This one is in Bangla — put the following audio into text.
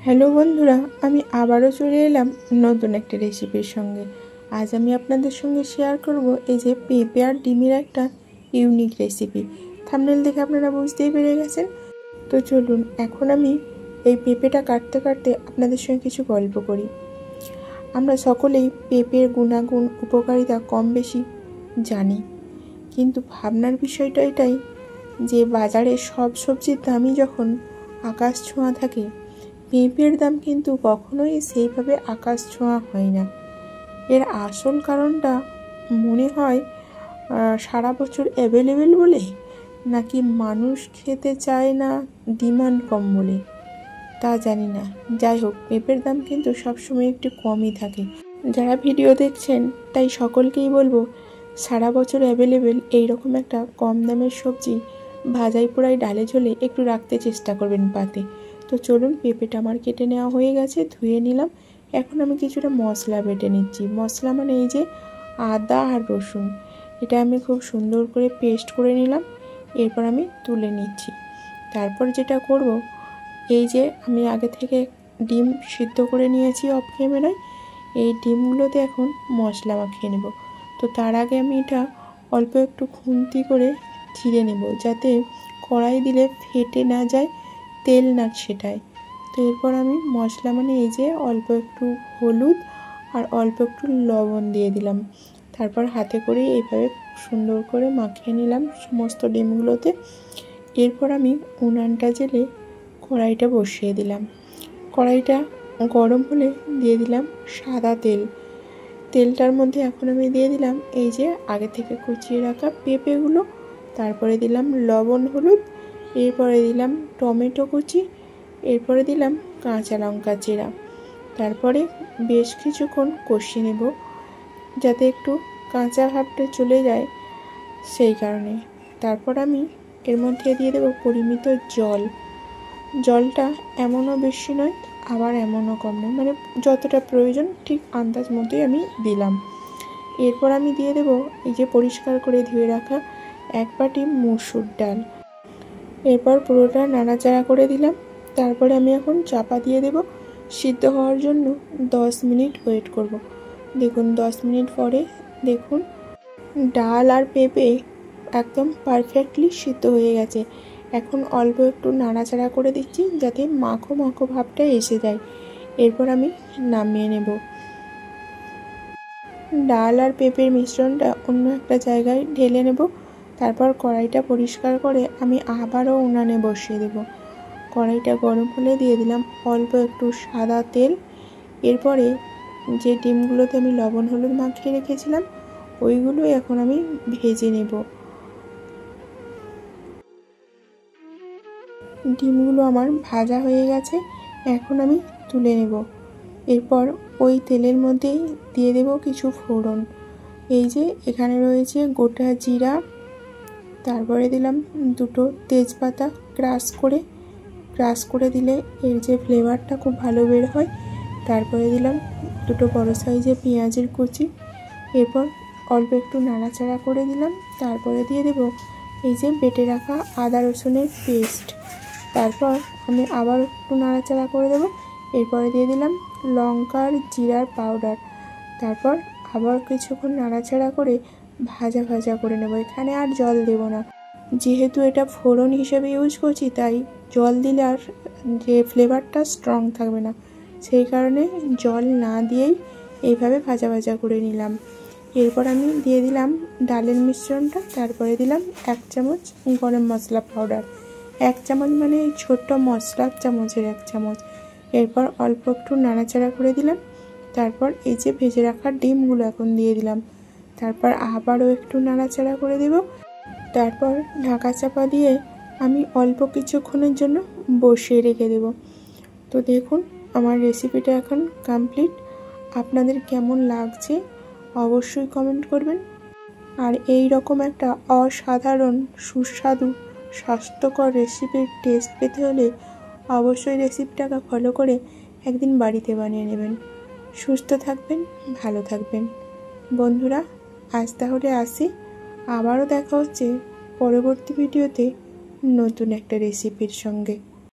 হ্যালো বন্ধুরা, আমি আবারও চলে এলাম নতুন একটা রেসিপির সঙ্গে। আজ আমি আপনাদের সঙ্গে শেয়ার করব এই যে পেঁপে আর ডিমের একটা ইউনিক রেসিপি। থাম্বনেল দেখে আপনারা বুঝতেই পেরে গেছেন। তো চলুন এখন আমি এই পেঁপেটা কাটতে কাটতে আপনাদের সঙ্গে কিছু গল্প করি। আমরা সকলেই পেঁপের গুণাগুণ উপকারিতা কম বেশি জানি, কিন্তু ভাবনার বিষয়টা এটাই যে বাজারে সব সবজির দামই যখন আকাশ ছোঁয়া থাকে, পেঁপের দাম কিন্তু কখনোই সেইভাবে আকাশ ছোঁয়া হয় না। এর আসল কারণটা মনে হয় সারা বছর অ্যাভেলেবেল বলে, নাকি মানুষ খেতে চায় না, ডিমান্ড কম বলে, তা জানি না। যাই হোক, পেঁপের দাম কিন্তু সবসময় একটু কমই থাকে। যারা ভিডিও দেখছেন তাই সকলকেই বলবো, সারা বছর অ্যাভেলেবেল এইরকম একটা কম দামের সবজি ভাজাই পোড়াই ডালে ঝোলে একটু রাখতে চেষ্টা করবেন পাতে। তো চলুন, পেঁপেটা আমার কেটে নেওয়া হয়ে গেছে, ধুয়ে নিলাম। এখন আমি কিছুটা মশলা বেটে নিচ্ছি। মশলা মানে এই যে আদা আর রসুন, এটা আমি খুব সুন্দর করে পেস্ট করে নিলাম। এরপর আমি তুলে নিচ্ছি। তারপর যেটা করব, এই যে আমি আগে থেকে ডিম সিদ্ধ করে নিয়েছি অফ ক্যামেরায়, এই ডিমগুলোতে এখন মশলা মাখিয়ে নেব। তো তার আগে আমি এটা অল্প একটু খুন্তি করে চিড়ে নেব, যাতে কড়াই দিলে ফেটে না যায়, তেল না ছেটায়। তো এরপর আমি মশলা মানে এই যে অল্প একটু হলুদ আর অল্প একটু লবণ দিয়ে দিলাম। তারপর হাতে করে এইভাবে সুন্দর করে মাখিয়ে নিলাম সমস্ত ডিমগুলোতে। এরপর আমি উনানটা জেলে কড়াইটা বসিয়ে দিলাম। কড়াইটা গরম হলে দিয়ে দিলাম সাদা তেল। তেলটার মধ্যে এখন আমি দিয়ে দিলাম এই যে আগে থেকে কুচিয়ে রাখা পেঁপেগুলো, তারপরে দিলাম লবণ হলুদ, এরপরে দিলাম টমেটো কুচি, এরপরে দিলাম কাঁচা লঙ্কা চেরা। তারপরে বেশ কিছুক্ষণ কষিয়ে নেব, যাতে একটু কাঁচা ভাবটা চলে যায়, সেই কারণে। তারপর আমি এর মধ্যে দিয়ে দেবো পরিমিত জল। জলটা এমনও বেশি নয়, আবার এমনও কম নয়, মানে যতটা প্রয়োজন ঠিক আন্দাজ মতোই আমি দিলাম। এরপর আমি দিয়ে দেবো এই যে পরিষ্কার করে ধুয়ে রাখা এক বাটি মসুর ডাল। এরপর পুরোটা নাড়াচাড়া করে দিলাম। তারপরে আমি এখন চাপা দিয়ে দেব সিদ্ধ হওয়ার জন্য 10 মিনিট ওয়েট করব। দেখুন 10 মিনিট পরে দেখুন ডাল আর পেঁপে একদম পারফেক্টলি সিদ্ধ হয়ে গেছে। এখন অল্প একটু নাড়াচাড়া করে দিচ্ছি, যাতে মাখো মাখো ভাবটা এসে যায়। এরপর আমি নামিয়ে নেব। ডাল আর পেঁপের মিশ্রণটা অন্য একটা জায়গায় ঢেলে নেব। তারপর কড়াইটা পরিষ্কার করে আমি আবারও উনানে বসিয়ে দেব। কড়াইটা গরম হলে দিয়ে দিলাম অল্প একটু সাদা তেল। এরপরে যে ডিমগুলোতে আমি লবণ হলুদ মাখিয়ে রেখেছিলাম, ওইগুলো এখন আমি ভেজে নেব। ডিমগুলো আমার ভাজা হয়ে গেছে, এখন আমি তুলে নেব। এরপর ওই তেলের মধ্যেই দিয়ে দেব কিছু ফোড়ন। এই যে এখানে রয়েছে গোটা জিরা, তারপরে দিলাম দুটো তেজপাতা ক্রাশ করে দিলে এর যে ফ্লেভারটা খুব ভালো বের হয়। তারপরে দিলাম দুটো বড় সাইজের পেঁয়াজের কুচি। এরপর অল্প একটু নাড়াচাড়া করে দিলাম। তারপরে দিয়ে দেব এই যে বেটে রাখা আদা রসুনের পেস্ট। তারপর আমি আবার একটু নাড়াচাড়া করে দেব। এরপরে দিয়ে দিলাম লঙ্কার জিরার পাউডার। তারপর আবার কিছুক্ষণ নাড়াচাড়া করে ভাজা ভাজা করে নেব। এখানে আর জল দেব না, যেহেতু এটা ফোড়ন হিসেবে ইউজ করছি, তাই জল দিলে আর যে ফ্লেভারটা স্ট্রং থাকবে না, সেই কারণে জল না দিয়েই এইভাবে ভাজা ভাজা করে নিলাম। এরপর আমি দিয়ে দিলাম ডালের মিশ্রণটা। তারপরে দিলাম 1 চামচ গরম মশলা পাউডার। 1 চামচ মানে এই ছোট্ট মশলার চামচের 1 চামচ। এরপর অল্প একটু নাড়াচাড়া করে দিলাম। তারপর এই যে ভেজে রাখা ডিমগুলো এখন দিয়ে দিলাম। তারপর আবারও একটু নাড়াচাড়া করে দেব। তারপর ঢাকা চাপা দিয়ে আমি অল্প কিছুক্ষণের জন্য বসিয়ে রেখে দেব। তো দেখুন আমার রেসিপিটা এখন কমপ্লিট। আপনাদের কেমন লাগছে অবশ্যই কমেন্ট করবেন। আর এই রকম একটা অসাধারণ সুস্বাদু স্বাস্থ্যকর রেসিপির টেস্ট পেতে হলে অবশ্যই রেসিপিটাকে ফলো করে একদিন বাড়িতে বানিয়ে নেবেন। সুস্থ থাকবেন, ভালো থাকবেন বন্ধুরা। আজ তাহলে আসি, আবারও দেখা হচ্ছে পরবর্তী ভিডিওতে নতুন একটা রেসিপির সঙ্গে।